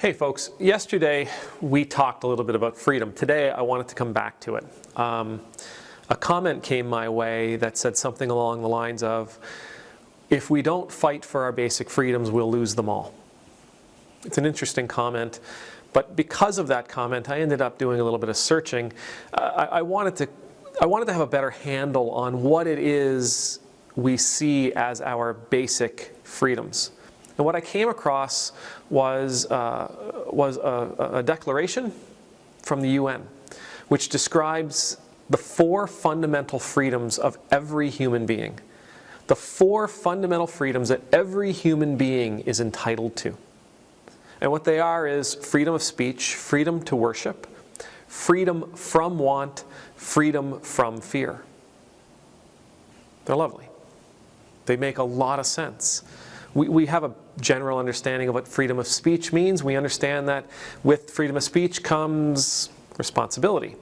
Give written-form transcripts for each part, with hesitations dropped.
Hey folks, yesterday we talked a little bit about freedom. Today I wanted to come back to it. A comment came my way that said something along the lines of, if we don't fight for our basic freedoms, we'll lose them all. It's an interesting comment, but because of that comment, I ended up doing a little bit of searching. I wanted to have a better handle on what it is we see as our basic freedoms. And what I came across was a declaration from the UN, which describes the 4 fundamental freedoms of every human being. The 4 fundamental freedoms that every human being is entitled to. And what they are is freedom of speech, freedom to worship, freedom from want, freedom from fear. They're lovely. They make a lot of sense. We have a general understanding of what freedom of speech means. We understand that with freedom of speech comes responsibility.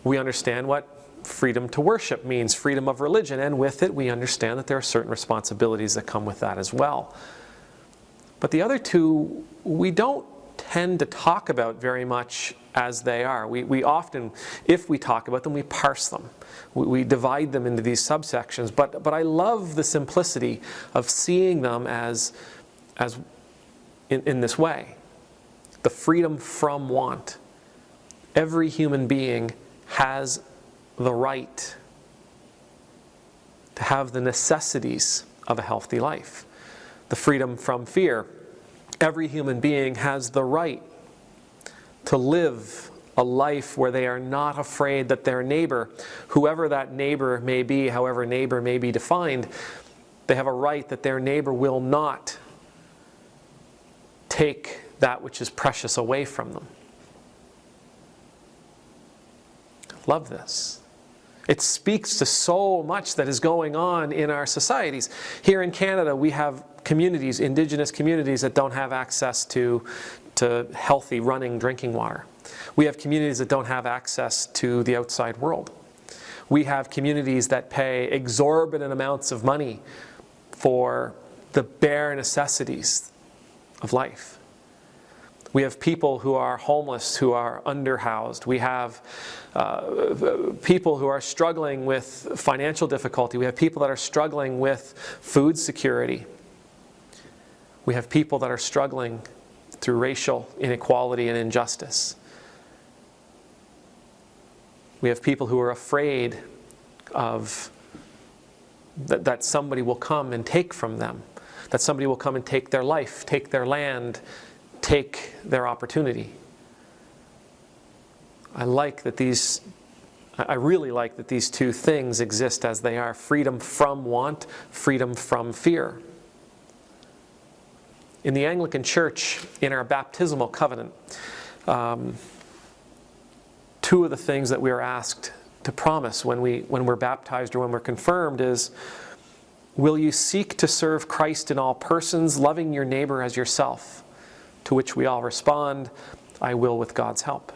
We understand what freedom to worship means, freedom of religion, and with it we understand that there are certain responsibilities that come with that as well. But the other two, we don't tend to talk about very much as they are. We often, if we talk about them, we parse them. We divide them into these subsections, but I love the simplicity of seeing them as in this way. The freedom from want. Every human being has the right to have the necessities of a healthy life. The freedom from fear. Every human being has the right to live a life where they are not afraid that their neighbor, whoever that neighbor may be, however neighbor may be defined, they have a right that their neighbor will not take that which is precious away from them. Love this. It speaks to so much that is going on in our societies. Here in Canada, we have communities, Indigenous communities, that don't have access to healthy running drinking water. We have communities that don't have access to the outside world. We have communities that pay exorbitant amounts of money for the bare necessities of life. We have people who are homeless, who are underhoused. We have people who are struggling with financial difficulty. We have people that are struggling with food security. We have people that are struggling through racial inequality and injustice. We have people who are afraid of that somebody will come and take from them, that somebody will come and take their life, take their land, take their opportunity. I really like that these two things exist as they are: freedom from want, freedom from fear. In the Anglican Church, in our baptismal covenant, 2 of the things that we are asked to promise when we're baptized or when we're confirmed is, will you seek to serve Christ in all persons, loving your neighbor as yourself? To which we all respond, I will with God's help.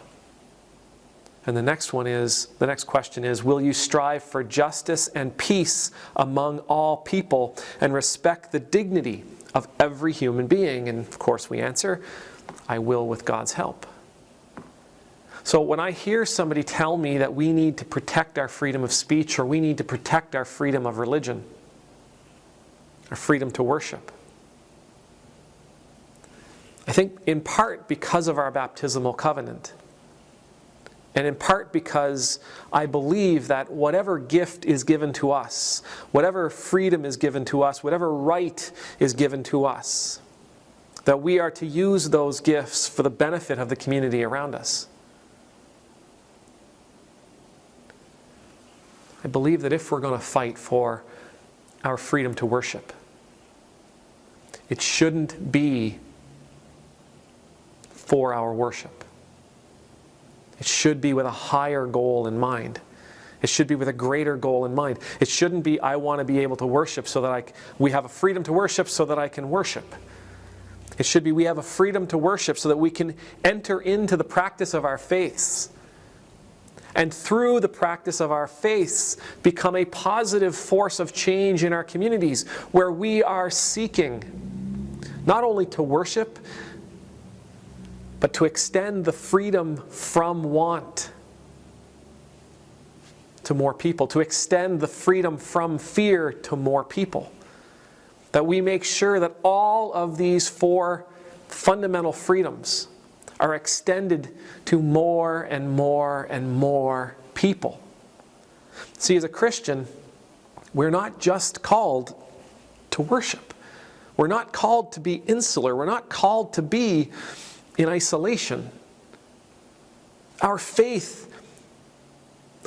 And the next question is, will you strive for justice and peace among all people and respect the dignity of every human being? And of course we answer, I will with God's help. So when I hear somebody tell me that we need to protect our freedom of speech, or we need to protect our freedom of religion, our freedom to worship, I think in part because of our baptismal covenant, and in part because I believe that whatever gift is given to us, whatever freedom is given to us, whatever right is given to us, that we are to use those gifts for the benefit of the community around us. I believe that if we're going to fight for our freedom to worship, it shouldn't be for our worship. It should be with a higher goal in mind. It should be with a greater goal in mind. It shouldn't be, I want to be able to worship so that we have a freedom to worship so that I can worship. It should be, we have a freedom to worship so that we can enter into the practice of our faiths. And through the practice of our faiths, become a positive force of change in our communities, where we are seeking not only to worship, but to extend the freedom from want to more people, to extend the freedom from fear to more people. That we make sure that all of these 4 fundamental freedoms are extended to more and more and more people. See, as a Christian, we're not just called to worship. We're not called to be insular. We're not called to be in isolation. Our faith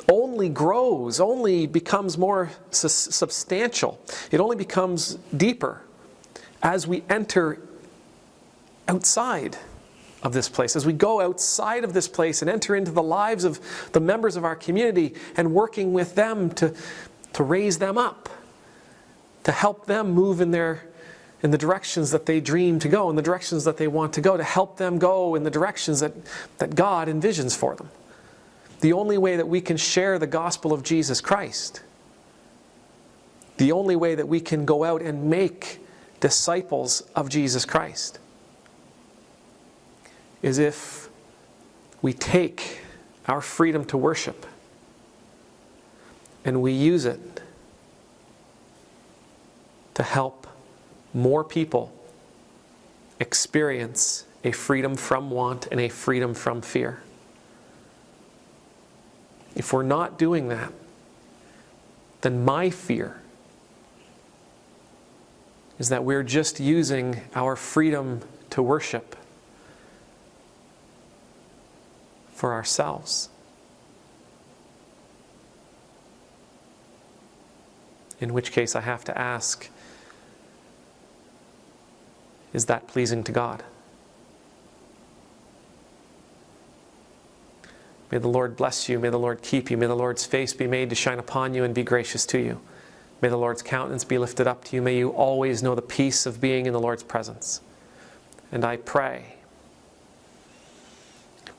only grows, only becomes more substantial. It only becomes deeper as we enter outside of this place, as we go outside of this place and enter into the lives of the members of our community and working with them to raise them up, to help them move in the directions that they dream to go, in the directions that they want to go, to help them go in the directions that God envisions for them. The only way that we can share the gospel of Jesus Christ, the only way that we can go out and make disciples of Jesus Christ, is if we take our freedom to worship and we use it to help more people experience a freedom from want and a freedom from fear. If we're not doing that, then my fear is that we're just using our freedom to worship for ourselves. In which case I have to ask, is that pleasing to God? May the Lord bless you. May the Lord keep you. May the Lord's face be made to shine upon you and be gracious to you. May the Lord's countenance be lifted up to you. May you always know the peace of being in the Lord's presence. And I pray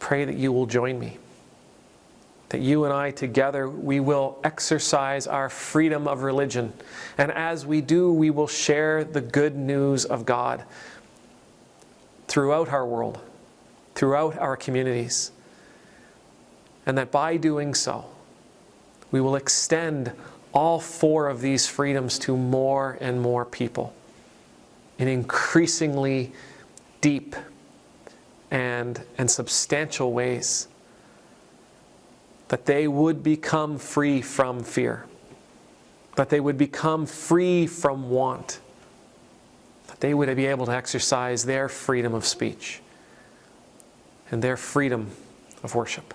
that you will join me. That you and I together, we will exercise our freedom of religion. And as we do, we will share the good news of God throughout our world, throughout our communities. And that by doing so, we will extend all 4 of these freedoms to more and more people in increasingly deep and substantial ways. That they would become free from fear. That they would become free from want. That they would be able to exercise their freedom of speech and their freedom of worship.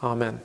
Amen.